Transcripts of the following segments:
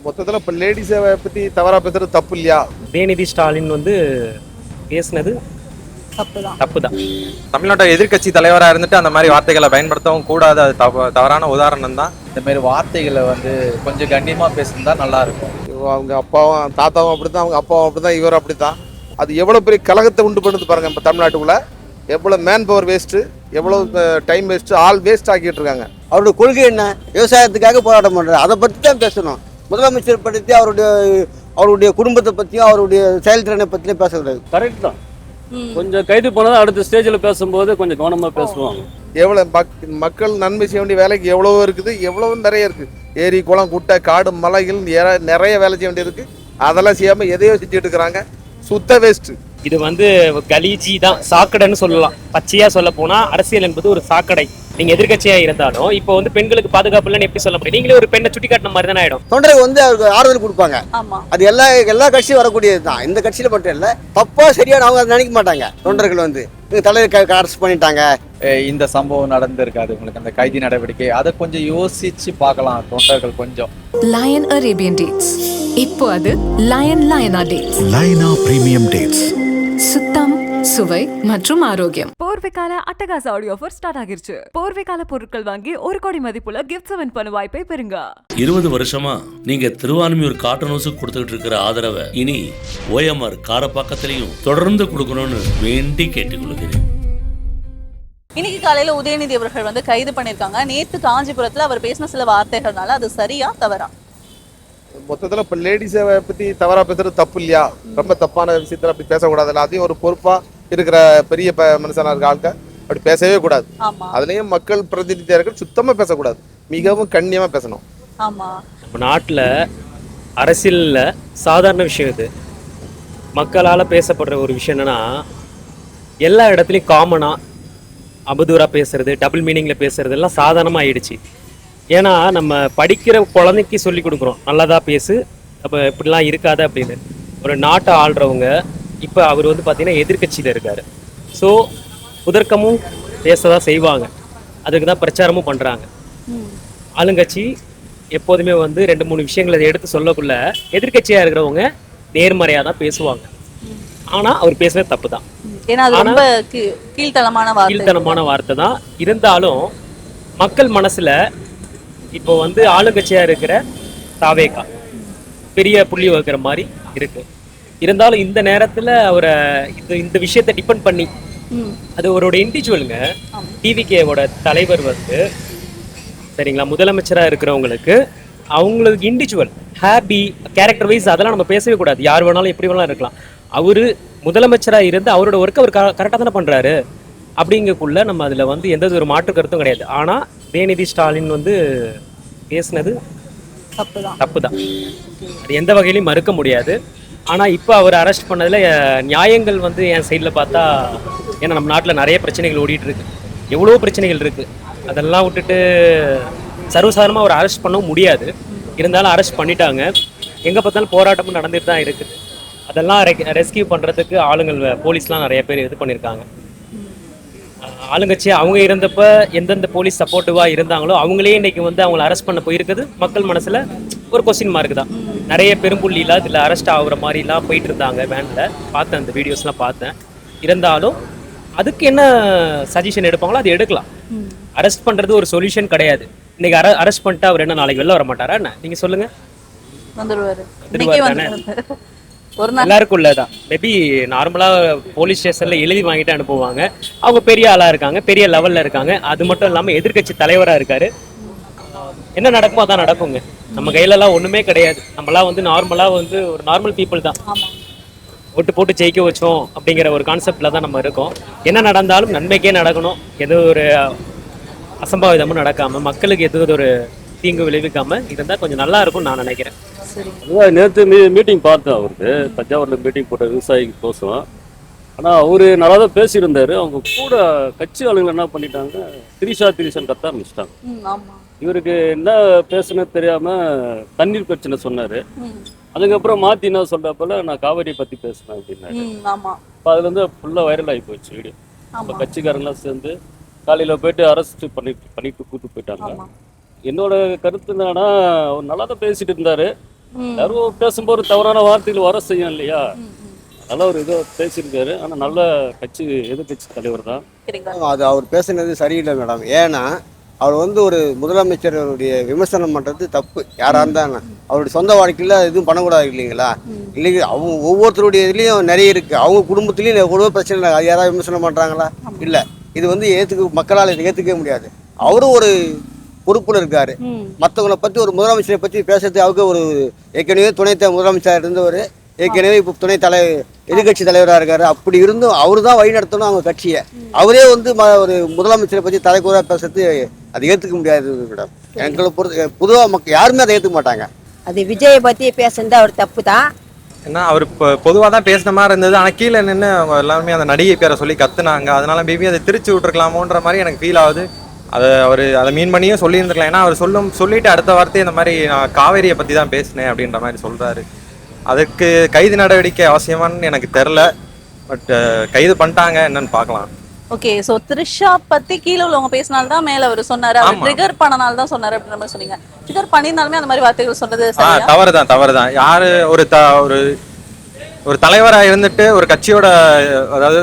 மொத்தத்தில் இப்போ லேடிஸை பற்றி தவறாக பேசுறது தப்பு இல்லையா? உதயநிதி ஸ்டாலின் வந்து பேசுனது தப்பு தான். தமிழ்நாட்டை எதிர்க்கட்சி தலைவராக இருந்துட்டு அந்த மாதிரி வார்த்தைகளை பயன்படுத்தவும் கூடாது. அது தவறான உதாரணம் தான். இந்த மாதிரி வார்த்தைகளை கொஞ்சம் கண்ணியமாக பேசியிருந்தா நல்லா இருக்கும். அவங்க அப்பாவும் தாத்தாவும் அப்படி தான், அவங்க அப்பாவும் அப்படி தான், இவரும் அப்படி தான். அது எவ்வளோ பெரிய கலகத்தை உண்டு பண்ணுது பாருங்கள். இப்போ தமிழ்நாட்டுக்குள்ளே எவ்வளோ மேன் பவர் வேஸ்ட்டு, எவ்வளோ டைம் வேஸ்ட்டு, ஆள் வேஸ்ட் ஆக்கிட்டு இருக்காங்க. அவருடைய கொள்கை என்ன? விவசாயத்துக்காக போராட்டம் பண்ணுறாரு. அதை பற்றி தான் பேசணும். முதலமைச்சர் பற்றி அவருடைய குடும்பத்தை பற்றியும் அவருடைய செயல்திறனை பற்றியும் பேசக்கூடாது. கரெக்ட் தான். கொஞ்சம் கைது பண்ணதான் அடுத்த ஸ்டேஜில் பேசும்போது கொஞ்சம் கவனமாக பேசுவாங்க. எவ்வளோ மக்கள் நன்மை செய்ய வேண்டிய வேலைக்கு எவ்வளவோ இருக்குது, எவ்வளோ நிறைய இருக்குது. ஏரி குளம் குட்டை காடு மலைகள் நிறைய வேலை செய்ய வேண்டியது இருக்குது. அதெல்லாம் செய்யாமல் எதையோ செஞ்சுட்டு இருக்கிறாங்க. சுத்த வேஸ்ட்டு. இது வந்து கலீஜி தான், சாக்கடைன்னு சொல்லலாம். பச்சையா சொல்ல போனா அரசியல் என்பது ஒரு சாக்கடை. நீங்க எதிர்கட்சியா இருந்தாலும் இப்போ வந்து பெண்களுக்கு பாதுகாப்பு இல்லைன்னு எப்படி சொல்ல முடியும்? நீங்களே ஒரு பெண்ணை சுட்டி காட்டின மாதிரி தானே ஆயிடும். தொண்டர்கள் அவருக்கு ஆறுதல் கொடுப்பாங்க. அது எல்லா கட்சியும் வரக்கூடியது தான். இந்த கட்சியில மட்டும் இல்லை, தப்பா சரியான அவங்க நினைக்க மாட்டாங்க. தொண்டர்கள் தலைவர் அரெஸ்ட் பண்ணிட்டாங்க, இந்த சம்பவம் நடந்திருக்காது, உங்களுக்கு அந்த கைதி நடவடிக்கை, அதை கொஞ்சம் யோசிச்சு பார்க்கலாம் தொண்டர்கள் கொஞ்சம். லயன் அரேபியன் டேட்ஸ், இப்போ அது லயனா டேட்ஸ். லயனா பிரீமியம் டேட்ஸ், சுத்தம், சுவை மற்றும் ஆரோக்கியம். போர்வைக்கால அட்டகாச ஆடியோ ஆஃபர் ஸ்டார்ட் ஆகிருச்சு. போர்வைக்கால பொருட்கள் வாங்கி 1 கோடி மதிப்புள்ள கிஃப்ட் வின் பண்ண வாய்ப்பை பெறுங்க. 20 வருஷமா நீங்க திருவான்மியூர் காட்டன் ஹவுஸுக்கு கொடுத்துட்டு இருக்கிற ஆதரவை இனி OMR காரப்பாக்கத்திலையும் தொடர்ந்து கொடுக்கணும்னு வேண்டி கேட்டுக்கொள்கிறேன். இன்னைக்கு காலையில உதயநிதி அவர்கள் கைது பண்ணிருக்காங்க. நேத்து காஞ்சிபுரத்துல அவர் பேசின சில வார்த்தைகள்னால அது சரியா தவறா? மொத்தத்தில் இப்போ லேடிஸை பற்றி தவறாக பேசுறது தப்பு இல்லையா? ரொம்ப தப்பான விஷயத்தில் அப்படி பேசக்கூடாதுல்ல. அதையும் ஒரு பொறுப்பாக இருக்கிற பெரிய மனுஷனாக இருக்க ஆட்கள் அப்படி பேசவே கூடாது. அதுலேயும் மக்கள் பிரதிநிதியாக இருக்கிற சுத்தமாக பேசக்கூடாது. மிகவும் கண்ணியமாக பேசணும். நம்ம நாட்டில் அரசியலில் சாதாரண விஷயம் இது. மக்களால் பேசப்படுற ஒரு விஷயம் என்னன்னா, எல்லா இடத்துலையும் காமனாக அவதூறாக பேசுறது, டபுள் மீனிங்கில் பேசுறது எல்லாம் சாதாரணமாக ஆயிடுச்சு. ஏன்னா நம்ம படிக்கிற குழந்தைக்கு சொல்லி கொடுக்குறோம், நல்லதா பேசு, அப்போ இப்படிலாம் இருக்காது அப்படின்னு. ஒரு நாட்டை ஆள்றவங்க இப்போ அவர் பார்த்தீங்கன்னா எதிர்கட்சியில் இருக்கார். ஸோ புதர்க்கமும் பேசதான் செய்வாங்க, அதுக்கு தான் பிரச்சாரமும் பண்ணுறாங்க. ஆளுங்கட்சி எப்போதுமே 2-3 விஷயங்களை எடுத்து சொல்லக்குள்ள எதிர்கட்சியாக இருக்கிறவங்க நேர்மறையாக தான் பேசுவாங்க. ஆனால் அவர் பேசுறது தப்பு தான். கீழ்த்தனமான வார்த்தை தான். இருந்தாலும் மக்கள் மனசுல இப்போ ஆளுங்கட்சியா இருக்கிற தாவேகா பெரிய புள்ளி வகுக்கிற மாதிரி இருக்கு. இருந்தாலும் இந்த நேரத்துல அவரை இந்த விஷயத்தை டிபெண்ட் பண்ணி, அது அவரோட இண்டிவிஜுவலுங்க. டிவிகேவோட தலைவர் சரிங்களா, முதலமைச்சராக இருக்கிறவங்களுக்கு அவங்களுக்கு இண்டிவிஜுவல் ஹாப்பி கேரக்டர் வைஸ் அதெல்லாம் நம்ம பேசவே கூடாது. யார் வேணாலும் எப்படி வேணாலும் இருக்கலாம். அவரு முதலமைச்சராக இருந்து அவரோட ஒர்க் அவர் கரெக்டாக தானே பண்றாரு. அப்படிங்கக்குள்ள நம்ம அதில் எந்த ஒரு மாற்று கருத்தும் கிடையாது. ஆனால் உதயநிதி ஸ்டாலின் பேசுனது தப்பு தான். அது எந்த வகையிலையும் மறுக்க முடியாது. ஆனால் இப்போ அவர் அரெஸ்ட் பண்ணதில் நியாயங்கள் என் சைடில் பார்த்தா, ஏன்னா நம்ம நாட்டில் நிறைய பிரச்சனைகள் ஓடிட்டு இருக்கு, எவ்வளோ பிரச்சனைகள் இருக்குது. அதெல்லாம் விட்டுட்டு சர்வசாதாரணமாக அவர் அரெஸ்ட் பண்ணவும் முடியாது. இருந்தாலும் அரெஸ்ட் பண்ணிட்டாங்க. எங்கே பார்த்தாலும் போராட்டமும் நடந்துட்டு தான் இருக்குது. அதெல்லாம் ரெஸ்கியூ பண்ணுறதுக்கு ஆளுங்கள் போலீஸ்லாம் நிறைய பேர் இது பண்ணியிருக்காங்க. ஆளுங்கட்சி அவங்க இருந்தப்ப எந்தெந்த போலீஸ் சப்போர்ட்டிவாக இருந்தாங்களோ அவங்களே இன்னைக்கு அவங்களை அரெஸ்ட் பண்ண போயிருக்குது. மக்கள் மனசில் ஒரு கொஸ்டின் மார்க் தான். நிறைய பெரும்புள்ளிலாம் இதில் அரெஸ்ட் ஆகுற மாதிரிலாம் போயிட்டு இருந்தாங்க. வேனில் பார்த்தேன், அந்த வீடியோஸ்லாம் பார்த்தேன். இருந்தாலும் அதுக்கு என்ன சஜஷன் எடுப்பாங்களோ அது எடுக்கலாம். அரெஸ்ட் பண்ணுறது ஒரு சொல்யூஷன் கிடையாது. இன்னைக்கு அரெஸ்ட் பண்ணிட்டு அவர் என்ன நாளைக்கு வெளில வர மாட்டாரா என்ன? நீங்கள் சொல்லுங்கள். எல்லாருக்கும் உள்ளதான். மேபி நார்மலாக போலீஸ் ஸ்டேஷனில் எழுதி வாங்கிட்டு அனுப்புவாங்க. அவங்க பெரிய ஆளாக இருக்காங்க, பெரிய லெவலில் இருக்காங்க. அது மட்டும் இல்லாமல் எதிர்கட்சி தலைவராக இருக்காரு. என்ன நடக்குமோ அதான் நடக்குங்க. நம்ம கையிலலாம் ஒன்றுமே கிடையாது. நம்மளாம் நார்மலாக ஒரு நார்மல் பீப்புள் தான். ஓட்டு போட்டு ஜெயிக்க வச்சோம் அப்படிங்கிற ஒரு கான்செப்டில் தான் நம்ம இருக்கோம். என்ன நடந்தாலும் நன்மைக்கே நடக்கணும். எதோ ஒரு அசம்பாவிதமும் நடக்காமல், மக்களுக்கு எது ஒரு தீங்கு விளைவிக்காமல் இருந்தால் கொஞ்சம் நல்லா இருக்கும்னு நான் நினைக்கிறேன். நேற்று மீட்டிங் பார்த்தேன். அவருக்கு தஞ்சாவூரில் மீட்டிங் போட்ட விவசாயிக்கு கோசம். ஆனால் அவர் நல்லா தான் பேசியிருந்தார். அவங்க கூட கட்சி ஆளுங்க என்ன பண்ணிட்டாங்க, திரிஷன் கத்த ஆரம்பிச்சிட்டாங்க. இவருக்கு என்ன பேசுன்னு தெரியாமல் தண்ணீர் பிரச்சனை சொன்னார். அதுக்கப்புறம் மாற்றி என்ன சொல்கிறப்பல நான் காவேரியை பற்றி பேசினேன் அப்படின்னாரு. இப்போ அதுலேருந்து ஃபுல்லாக வைரல் ஆகி போயிடுச்சு வீடியோ. இப்போ கட்சிக்காரங்களாம் சேர்ந்து காலையில் போயிட்டு அரெஸ்ட் பண்ணிட்டு கூப்பிட்டு போயிட்டாங்க. என்னோட கருத்து என்னன்னா, அவர் நல்லா தான் பேசிட்டு இருந்தார். எல்லாரும் பேசும்போது தவறான வார்த்தைகள் வர செய்யும் இல்லையா, அதெல்லாம் ஒரு இதோ பேசியிருக்காரு. ஆனால் நல்ல கட்சி எதிர்கட்சி தலைவர் தான். அது அவர் பேசுனது சரியில்லை மேடம். ஏன்னா அவர் வந்து ஒரு முதலமைச்சருடைய விமர்சனம் பண்ணுறது தப்பு. யாராக இருந்தாங்க அவருடைய சொந்த வாழ்க்கையில் எதுவும் பண்ணக்கூடாது இல்லைங்களா? இல்லைங்க, அவங்க ஒவ்வொருத்தருடைய இதுலேயும் நிறைய இருக்குது. அவங்க குடும்பத்துலேயும் குடும்ப பிரச்சனை இல்லை. அது யாராவது விமர்சனம் பண்ணுறாங்களா? இல்லை. இது வந்து மக்களால் இதை ஏற்றுக்கவே முடியாது. அவரும் ஒரு பொறுப்புல இருக்காரு. மற்றவங்களை பற்றி ஒரு முதலமைச்சரை பற்றி பேசுறது அவருக்கு ஒரு ஏற்கனவே முதலமைச்சர் இருந்தவர், ஏற்கனவே இப்போ எதிர்கட்சி தலைவராக இருக்காரு. அப்படி இருந்தும் அவரு தான் வழி நடத்தணும் அவங்க கட்சியை. அவரே வந்து ஒரு முதலமைச்சரை பற்றி தலைக்குறையாக பேசுறது அது ஏற்றுக்க முடியாது மேடம். எங்களை பொறுத்த பொதுவாக மக்கள் யாருமே அதை ஏற்றுக்க மாட்டாங்க. அது விஜயை பற்றி பேசுறது அவர் தப்பு தான். ஏன்னா அவர் இப்போ பொதுவாக தான் பேசின மாதிரி இருந்தது. ஆனால் கீழே நின்று அவங்க எல்லாருமே அந்த நடிகை பேரை சொல்லி கத்துனாங்க. அதனால மேபி அதை திருச்சி விட்டுருக்கலாமோன்ற மாதிரி எனக்கு ஃபீல் ஆகுது. அதை மீன் பண்ணியும் சொல்லியிருந்துருக்கலாம். ஏன்னா அவர் சொல்லிட்டு அடுத்த வார்த்தை இந்த மாதிரி நான் காவேரியை பற்றி தான் பேசினேன் அப்படின்ற மாதிரி சொல்கிறாரு. அதுக்கு கைது நடவடிக்கை அவசியமானு எனக்கு தெரில. பட் கைது பண்ணிட்டாங்க, என்னன்னு பார்க்கலாம். ஓகே, சோ த்ரிஷா பத்தி கீழே உள்ளவங்க பேசினால தான் மேல அவர் சொன்னாரு. அவர் ட்ரிகர் பண்ணனால தான் சொன்னாரு அப்படின்ற மாதிரி சொன்னீங்க. ட்ரிகர் பண்ணினாலுமே அந்த மாதிரி வார்த்தைகள் சொல்றது சரியா? தவறுதான். யாரு ஒரு தலைவராக இருந்துட்டு ஒரு கட்சியோட, அதாவது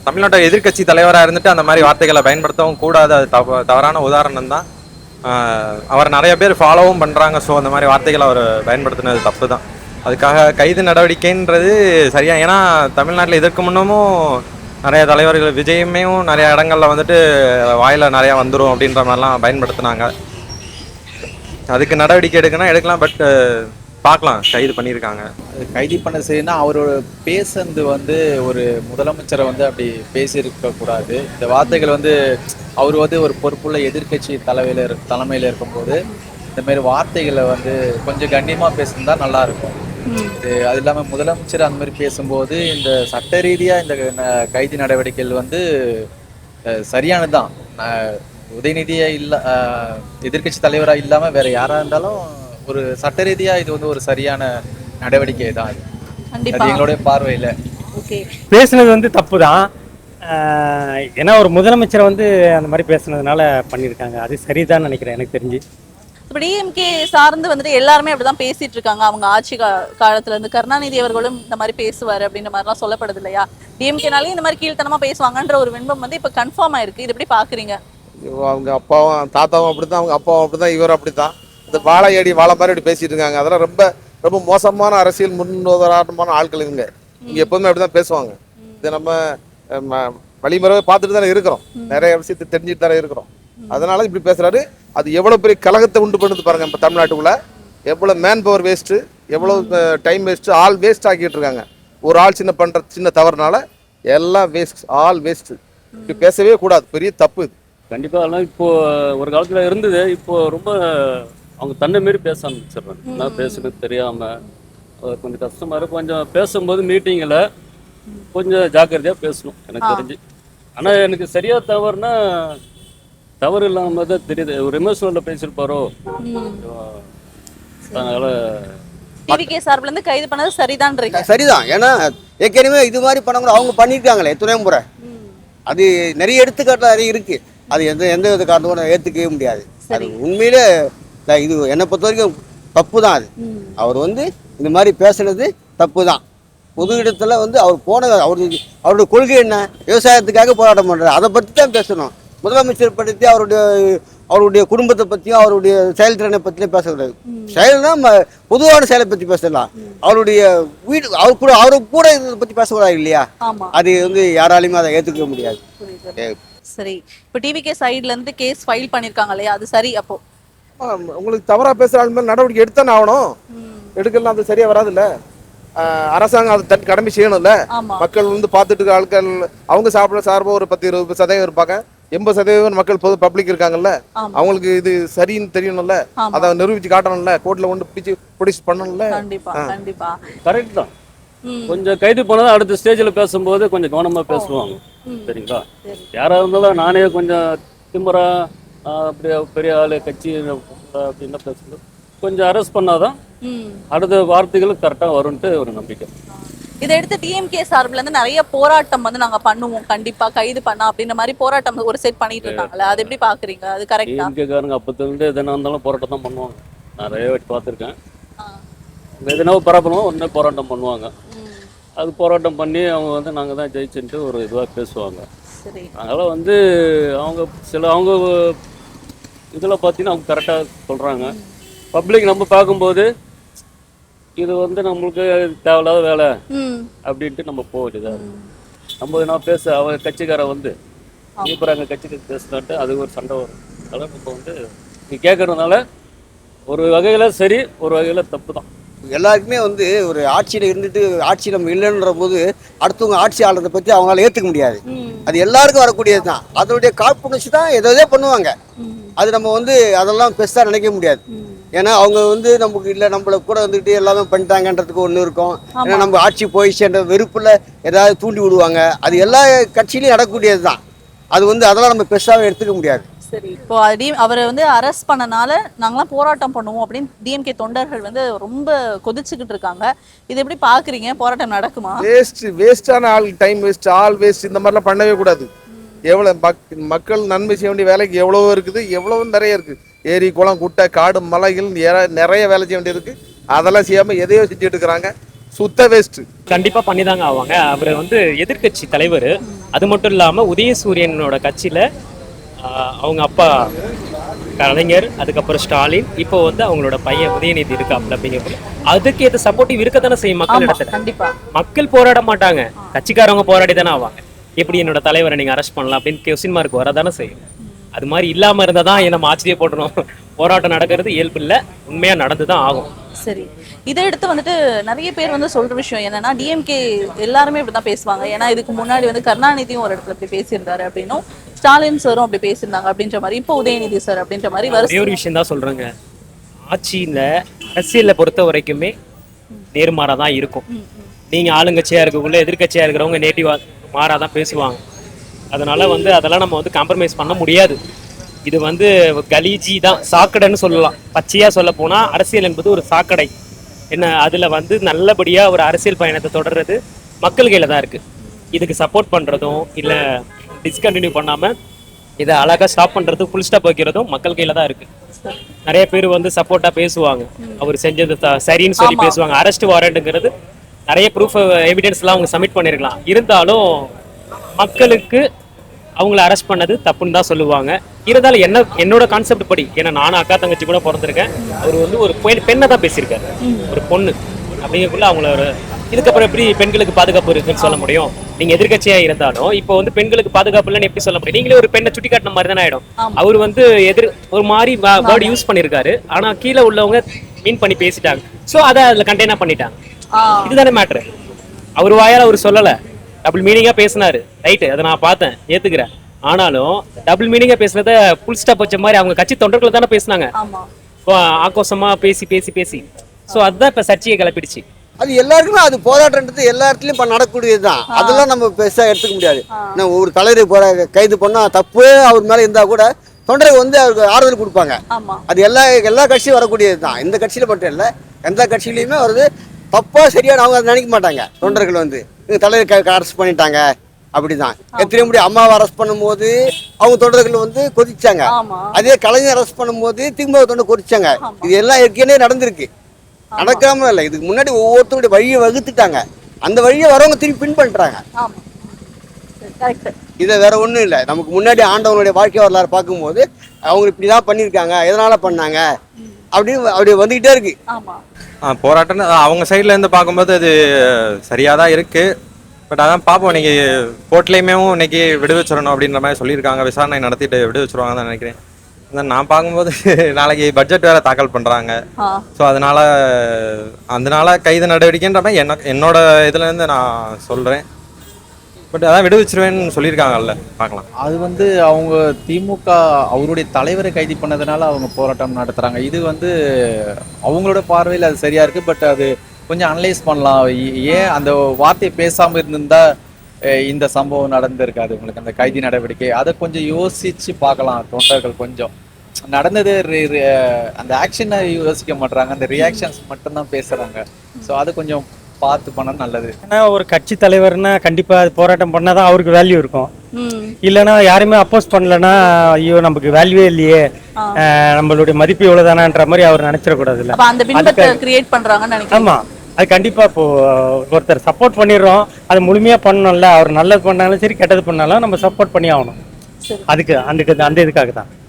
தமிழ்நாட்டோட எதிர்கட்சி தலைவராக இருந்துட்டு அந்த மாதிரி வார்த்தைகளை பயன்படுத்தவும் கூடாது. அது தவறான உதாரணம் தான். அவர் நிறைய பேர் ஃபாலோவும் பண்ணுறாங்க. ஸோ அந்த மாதிரி வார்த்தைகளை அவர் பயன்படுத்தினது தப்பு தான். அதுக்காக கைது நடவடிக்கைன்றது சரியா. ஏன்னா தமிழ்நாட்டில் இதற்கு முன்னமும் நிறைய தலைவர்கள், விஜயுமே நிறைய இடங்கள்ல வந்துட்டு வாயில நிறையா வந்துடும் அப்படின்ற மாதிரிலாம் பயன்படுத்தினாங்க. அதுக்கு நடவடிக்கை எடுக்கலாம். பட் பார்க்கலாம், கைது பண்ணியிருக்காங்க. கைது பண்ண செய்யணும்னா அவரோட பேசுறது வந்து ஒரு முதலமைச்சரை வந்து அப்படி பேசியிருக்க கூடாது. இந்த வார்த்தைகள் வந்து அவர் வந்து ஒரு பொறுப்புள்ள எதிர்கட்சி தலைமையில் இருக்கும்போது இந்த மாதிரி வார்த்தைகளை வந்து கொஞ்சம் கண்ணியமாக பேசுனா நல்லா இருக்கும். அது இல்லாமல் முதலமைச்சர் அந்த மாதிரி பேசும்போது இந்த சட்ட ரீதியாக இந்த கைது நடவடிக்கைகள் வந்து சரியானதுதான். உதயநிதியை எதிர்கட்சி தலைவராக இல்லாமல் வேற யாராக இருந்தாலும் ஒரு சட்ட ரீதியா இது வந்து ஒரு சரியான நடவடிக்கை தான். அது எங்களுடைய பார்வையில் பேசுனது வந்து தப்பு தான். ஏன்னா ஒரு முதலமைச்சரை வந்து அந்த மாதிரி பேசுனதுனால பண்ணியிருக்காங்க. அது சரிதான் நினைக்கிறேன் எனக்கு தெரிஞ்சு. இப்போ டிஎம்கே சார்ந்து வந்துட்டு எல்லாருமே அப்படிதான் பேசிட்டு இருக்காங்க. அவங்க ஆட்சி காலத்துல இருந்து கருணாநிதி அவர்களும் இந்த மாதிரி பேசுவாரு அப்படின்ற மாதிரிலாம் சொல்லப்படுது இல்லையா? டிஎம்கேனாலே இந்த மாதிரி கீழ்த்தனமா பேசுவாங்கன்ற ஒரு பிம்பம் வந்து இப்போ கன்ஃபார்ம் ஆயிருக்கு. இது எப்படி பாக்குறீங்க? அவங்க அப்பாவும் தாத்தாவும் அப்படித்தான், அவங்க அப்பாவும் அப்படித்தான், இவரும் அப்படித்தான். இந்த வாழை மாதிரி அப்படி பேசிட்டு இருக்காங்க. அதெல்லாம் ரொம்ப ரொம்ப மோசமான அரசியல் முன்னுதாரணமான ஆட்கள் இவங்க. இங்க எப்பவுமே அப்படிதான் பேசுவாங்க. இது நம்ம வழிமுறை பார்த்துட்டு தானே இருக்கிறோம், நிறைய விஷயத்தை தெரிஞ்சுட்டு தானே இருக்கிறோம். அதனால இப்படி பேசுறாரு. அது எவ்வளவு பெரிய கலகத்தை உண்டு பண்ணுது பாருங்க. இப்போ தமிழ்நாட்டுக்குள்ள எவ்வளவு மேன் பவர் வேஸ்ட்டு, எவ்வளவு டைம் வேஸ்ட்டு, ஆல் வேஸ்ட் ஆக்கிட்டு இருக்காங்க. ஒரு ஆள் சின்ன தவறுனால எல்லாம் வேஸ்ட், ஆல் வேஸ்ட். இப்படி பேசவே கூடாது, பெரிய தப்பு இது. கண்டிப்பா. அதெல்லாம் இப்போ ஒரு காலத்துல இருந்தது. இப்போ ரொம்ப அவங்க தன்னை மாரி பேச ஆரம்பிச்சிடுறாங்க. என்ன பேசுறது தெரியாம கொஞ்சம் கஷ்டமா இருக்கு. கொஞ்சம் பேசும்போது மீட்டிங்கில் கொஞ்சம் ஜாக்கிரதையா பேசணும் எனக்கு தெரிஞ்சு. ஆனா எனக்கு சரியா தவறுனா தவறு இல்லாம தான் தெரியுது. ஒரு எமோஷனல்ல பேசியிருப்பாரோ. அதனால டிவிகே சார்பில் இருந்து கைது பண்ணது சரிதான்றீங்க? சரிதான். ஏன்னா ஏற்கனவே இது மாதிரி பண்ணவங்க அவங்க பண்ணியிருக்காங்களே எத்தனையோ முறை. அது நிறைய எடுத்துக்காட்டுல நிறைய இருக்கு. அது எந்த வித காரணமும் ஏற்றுக்கவே முடியாது. அது உண்மையிலே இது என்னை பொறுத்த வரைக்கும் தப்பு தான். அது அவர் வந்து இந்த மாதிரி பேசுனது தப்பு தான். பொது இடத்துல வந்து அவர் அவருடைய கொள்கை என்ன, விவசாயத்துக்காக போராட்டம் பண்றாரு, அதை பற்றி தான் பேசணும். முதலமைச்சர் பற்றி அவருடைய குடும்பத்தை பற்றியும் அவருடைய செயல்திறனை பற்றியும் பேசக்கூடாது. செயல்னா பொதுவான செயலை பற்றி பேசலாம். அவருடைய வீடு அவரு கூட இதை பற்றி பேசக்கூடாது இல்லையா? அது வந்து யாராலையுமே அதை ஏற்றுக்க முடியாது. சரி, இப்போ டிவிகே சைட்ல இருந்து கேஸ் ஃபைல் பண்ணிருக்காங்க இல்லையா, அது சரி? அப்போ உங்களுக்கு தவறா பேசுற ஆள் மேல நடவடிக்கை எடுத்தானே ஆகணும். எடுக்கலாம், அது சரியா வராது இல்ல. அரசாங்கம் அதை தன் கடமை செய்யணும்ல. மக்கள் வந்து பார்த்துட்டு ஆட்கள் அவங்க சார்பா ஒரு 10-20% இருப்பாங்க. 80% மக்கள் பொது பப்ளிக் இருக்காங்கல்ல, அவங்களுக்கு இது சரின்னு தெரியணும்ல. அதை நிரூபிச்சு காட்டணும்ல, கோர்ட்ல கொண்டு பிடிச்சு பண்ணணும்ல. கரெக்ட் தான். கொஞ்சம் கைது பண்ணதான் அடுத்த ஸ்டேஜ்ல பேசும்போது கொஞ்சம் கவனமா பேசுவாங்க. சரிங்களா? யாரா இருந்தாலும் நானே கொஞ்சம் திமுறா அப்படியே பெரிய ஆளு கட்சி அப்படின்னு பேசும்போது கொஞ்சம் அரெஸ்ட் பண்ணாதான் அடுத்த வார்த்தைகளும் கரெக்டா வரும்ட்டு ஒரு நம்பிக்கை. இதை எடுத்து டிஎம்கே சார்பில் இருந்து நிறைய போராட்டம் வந்து நாங்க பண்ணுவோம், கண்டிப்பா கைது பண்ணா அப்படின்ற மாதிரி போராட்டம் ஒரு செட் பண்ணிட்டு இருக்காங்கல்ல, அது எப்படி பாக்குறீங்க? அது கரெக்டா? டிஎம்கேக்காரங்க அப்பத்துல இருந்து எதனா இருந்தாலும் போராட்டம் தான் பண்ணுவாங்க. நிறைய வாட்டி பார்த்துருக்கேன். எதுனா ப்ராப்ளமோ உடனே போராட்டம் பண்ணுவாங்க. அது போராட்டம் பண்ணி அவங்க வந்து நாங்கள் தான் ஜெயிச்சுன்ட்டு ஒரு இதுவாக பேசுவாங்க. அதனால் வந்து அவங்க இதில் பார்த்தீங்கன்னா அவங்க கரெக்டாக சொல்கிறாங்க. பப்ளிக் நம்ம பார்க்கும்போது இது வந்து நம்மளுக்கு தேவையில்லாத வேலை அப்படின்ட்டு நம்ம போக வேண்டியதாக இருக்குது. நம்ம என்ன அவங்க கட்சிக்கார வந்து இப்போ எங்கள் கட்சிக்கு பேசுனான்ட்டு அது ஒரு சண்டை வரும். அதனால் நம்ம வந்து நீ கேட்குறதுனால ஒரு வகையில் சரி, ஒரு வகையில் தப்பு தான். எல்லாருக்குமே வந்து ஒரு ஆட்சியில் இருந்துட்டு ஆட்சி நம்ம இல்லைன்ற போது அடுத்தவங்க ஆட்சி ஆளுறதை பற்றி அவங்களால ஏற்றுக்க முடியாது. அது எல்லாருக்கும் வரக்கூடியது தான். அதனுடைய காழ்ப்புணர்ச்சி தான் எதோ பண்ணுவாங்க. அது நம்ம வந்து அதெல்லாம் பெருசாக நினைக்க முடியாது. ஏன்னா அவங்க வந்து நமக்கு இல்லை, நம்மளை கூட வந்துக்கிட்டு எல்லாமே பண்ணிட்டாங்கன்றதுக்கு ஒன்று இருக்கும். ஏன்னா நம்ம ஆட்சி போயிடுச்சுன்ற வெறுப்பில் ஏதாவது தூண்டி விடுவாங்க. அது எல்லா கட்சியிலையும் நடக்கக்கூடியது தான். அது வந்து அதெல்லாம் நம்ம பெருசாகவே எடுத்துக்க முடியாது. சரி, இப்போ அவரை வந்து அரெஸ்ட் பண்ணனால நாங்களாம் போராட்டம் பண்ணுவோம் அப்படின்னு டிஎம்கே தொண்டர்கள் வந்து ரொம்ப கொதிச்சுக்கிட்டு இருக்காங்க. இது எப்படி பாக்குறீங்க? போராட்டம் நடக்குமா? வேஸ்டான ஆள், டைம் வேஸ்ட், ஆல் வேஸ்ட், இந்த மாதிரிலாம் பண்ணவே கூடாது. எவ்வளோ மக்கள் நன்மை செய்ய வேண்டிய வேலைக்கு எவ்வளவோ இருக்குது, எவ்வளவு நிறைய இருக்குது. ஏரி குளம் குட்டை காடு மலைகள் நிறைய வேலை செய்ய வேண்டியது இருக்குது. அதெல்லாம் செய்யாமல் எதையோ செஞ்சுட்டு இருக்கிறாங்க. சுத்த வேஸ்ட். கண்டிப்பாக பண்ணி தாங்க ஆவாங்க. அவர் வந்து எதிர்கட்சி தலைவர். அது மட்டும் இல்லாமல் உதயசூரியனோட கட்சியில் அவங்க அப்பா கலைஞர், அதுக்கப்புறம் ஸ்டாலின், இப்போ வந்து அவங்களோட பையன் உதயநிதி இருக்காப்ல. அப்படிங்கிறது அதுக்கு ஏற்ற சப்போர்ட்டிவ் இருக்க தானே செய்யும் மக்கள் இடத்துல. மக்கள் போராட மாட்டாங்க, கட்சிக்காரவங்க போராடி தானே ஆவாங்க. எப்படி என்னோட தலைவரை நீங்க அரெஸ்ட் பண்ணலாம் அப்படின்னு கொஸ்டின் மார்க் வரதானே செய்யும். அது மாதிரி இல்லாம இருந்தா தான் நம்ம ஆச்சரியப்படணும். போராட்டம் நடக்கிறது இயல்பு இல்லை, உண்மையா நடந்துதான் ஆகும். சரி, இதை எடுத்து வந்துட்டு நிறைய பேர் வந்து சொல்ற விஷயம் என்னன்னா, டிஎம்கே எல்லாருமே இப்படிதான் பேசுவாங்க. ஏன்னா இதுக்கு முன்னாடி வந்து கருணாநிதியும் ஒரு இடத்துல இப்படி பேசியிருந்தாரு அப்படின்னும், ஸ்டாலின் சாரும் அப்படி பேசியிருந்தாங்க அப்படின்ற மாதிரி, இப்போ உதயநிதி சார் அப்படின்ற மாதிரி ஒரே ஒரு விஷயம் தான் சொல்றேங்க. ஆட்சியில அரசியலை பொறுத்த வரைக்குமே நேர்மாறாதான் இருக்கும். நீங்க ஆளுங்கட்சியா இருக்கக்குள்ள எதிர்கட்சியா இருக்கிறவங்க நேட்டிவா மாறாதான் பேசுவாங்க. அதனால வந்து அதெல்லாம் நம்ம வந்து காம்ப்ரமைஸ் பண்ண முடியாது. இது வந்து கலீஜி தான், சாக்கடைன்னு சொல்லலாம். பச்சையா சொல்ல போனா அரசியல் என்பது ஒரு சாக்கடை. என்ன அதுல வந்து நல்லபடியா ஒரு அரசியல் பயணத்தை தொடர்றது மக்கள் கையில தான் இருக்கு. இதுக்கு சப்போர்ட் பண்றதும் இல்ல டிஸ்கண்டினியூ பண்ணாம இதை அழகா ஸ்டாப் பண்றதும் ஃபுல் ஸ்டாப் வைக்கிறதும் மக்கள் கையில தான் இருக்கு. நிறைய பேர் வந்து சப்போர்ட்டா பேசுவாங்க, அவர் செஞ்சது சரின்னு சொல்லி பேசுவாங்க. அரெஸ்ட் வாரண்ட்ங்கிறது நிறைய ப்ரூஃப் எவிடன்ஸ்லாம் அவங்க சப்மிட் பண்ணிருக்கலாம். இருந்தாலும் மக்களுக்கு அவங்கள அரெஸ்ட் பண்ணது தப்புன்னு தான் சொல்லுவாங்க. இருந்தாலும் என்னோட கான்செப்ட் படி, ஏன்னா நானும் அக்கா தங்கச்சி கூட பிறந்திருக்கேன். அவர் வந்து ஒரு பெண்ணை தான் பேசியிருக்காரு, ஒரு பொண்ணு அப்படிங்கக்குள்ள அவங்கள ஒரு இதுக்கப்புறம் எப்படி பெண்களுக்கு பாதுகாப்பு இருக்குன்னு சொல்ல முடியும்? நீங்க எதிர்கட்சியா இருந்தாலும் இப்போ வந்து பெண்களுக்கு பாதுகாப்பு இல்லைன்னு எப்படி சொல்ல முடியும்? நீங்களே ஒரு பெண்ணை சுட்டி காட்டின மாதிரி தானே ஆயிடும். அவர் வந்து ஒரு மாதிரி வேர்டு யூஸ் பண்ணிருக்காரு, ஆனா கீழே உள்ளவங்க மீன் பண்ணி பேசிட்டாங்க. ஸோ அதை அதுல கண்டெய்னா பண்ணிட்டாங்க. இதுதானே மேட்ரு. அவர் வாயால அவர் சொல்லல, டபுள் மீனிங்கா பேசினாரு, ரைட்டு, அதை நான் பார்த்தேன், ஏத்துக்கிறேன். ஆனாலும் டபுள் மீனிங்கா பேசுறத ஃபுல் ஸ்டாப் வச்ச மாதிரி அவங்க கட்சி தொண்டர்கள் தானே பேசினாங்க, ஆக்ரோஷமா பேசி பேசி பேசி. ஸோ அதுதான் இப்ப சர்ச்சையை கிளப்பிடுச்சு. அது எல்லாருக்குமே அது போராட்டன்றது எல்லா இடத்துலயும் நடக்கூடியது தான். அதெல்லாம் நம்ம பெருசா எடுத்துக்க முடியாது. ஒரு தலைவர் கைது பண்ணா தப்பு அவர் மேல இருந்தா கூட தொண்டர்கள் வந்து அவருக்கு ஆறுதல் கொடுப்பாங்க. அது எல்லா கட்சியும் வரக்கூடியது தான். இந்த கட்சியில மட்டும் இல்லை, எந்த கட்சியிலையுமே வருது. தப்பா சரியான அவங்க அதை நினைக்க மாட்டாங்க. தொண்டர்கள் வந்து தலைவர் அரெஸ்ட் பண்ணிட்டாங்க அப்படிதான். எத்தனை முடி அம்மாவை அரெஸ்ட் பண்ணும்போது அவங்க தொண்டர்கள் வந்து கொதிச்சாங்க. அதே கலைஞர் அரெஸ்ட் பண்ணும்போது திரும்ப தொண்டர் கொதிச்சாங்க. இது எல்லாம் ஏற்கனவே நடந்திருக்கு, நடக்காம இல்லை. இதுக்கு முன்னாடி ஒவ்வொருத்தருடைய வழியை வகுத்துட்டாங்க. அந்த வழியை வரவங்க திரும்பி பின் பண்றாங்க. இதை வேற ஒன்றும் இல்லை. நமக்கு முன்னாடி ஆண்டவனுடைய வாழ்க்கை வரலாறு பார்க்கும்போது அவங்க இப்படிதான் பண்ணியிருக்காங்க, எதனால பண்ணாங்க அப்படின்னு அப்படி வந்துகிட்டே இருக்கு. போராட்டம் அவங்க சைட்ல இருந்து பார்க்கும்போது அது சரியா தான் இருக்கு. பட் அதான் பார்ப்போம். இன்னைக்கு கோர்ட்லேயுமே இன்னைக்கு விடுவிச்சிடணும் அப்படின்ற மாதிரி சொல்லியிருக்காங்க. விசாரணை நடத்திட்டு விடுவிச்சிருவாங்க தான் நினைக்கிறேன். நான் பார்க்கும்போது நாளைக்கு பட்ஜெட் வேற தாக்கல் பண்றாங்க. ஸோ அதனால கைது நடவடிக்கைன்ற மாதிரி என்னோட இதுல இருந்து நான் சொல்றேன். பட் அதான் விடுவிச்சிருவேன்னு சொல்லியிருக்காங்கல்ல, பார்க்கலாம். அது வந்து அவங்க திமுக அவருடைய தலைவரை கைது பண்ணதுனால அவங்க போராட்டம் நடத்துறாங்க. இது வந்து அவங்களோட பார்வையில் அது சரியா இருக்கு. பட் அது கொஞ்சம் அனலைஸ் பண்ணலாம். ஏன் அந்த வார்த்தையை பேசாம இருந்திருந்தா இந்த சம்பவம் நடந்திருக்காது உங்களுக்கு, அந்த கைதி நடவடிக்கை. அதை கொஞ்சம் யோசிச்சு பார்க்கலாம். தொண்டர்கள் கொஞ்சம் நடந்தது அந்த ஆக்ஷனை யோசிக்க மாட்டாங்க, அந்த ரியாக்ஷன்ஸ் மட்டும்தான் பேசுறாங்க. ஸோ அது கொஞ்சம் பார்த்து பண்ணா நல்லது. ஏன்னா ஒரு கட்சி தலைவர்னா கண்டிப்பா போராட்டம் பண்ணாதான் அவருக்கு வேல்யூ இருக்கும். இல்லைன்னா யாருமே அப்போஸ் பண்ணலன்னா ஐயோ நமக்கு வேல்யூவே இல்லையே, நம்மளுடைய மதிப்பு இவ்வளவுதானான்ற மாதிரி அவர் நினைச்சிடக்கூடாது இல்ல. அப்ப அந்த பின்பத்தை கிரியேட் பண்றாங்கன்னு நினைக்கிறேன். ஆமா, அது கண்டிப்பா இப்போ ஒருத்தர் சப்போர்ட் பண்ணிடுறோம், அது முழுமையா பண்ணணும்ல. அவர் நல்லது பண்ணாலும் சரி கெட்டது பண்ணாலும் நம்ம சப்போர்ட் பண்ணி ஆகணும். அதுக்கு அந்த இதுக்காக தான்.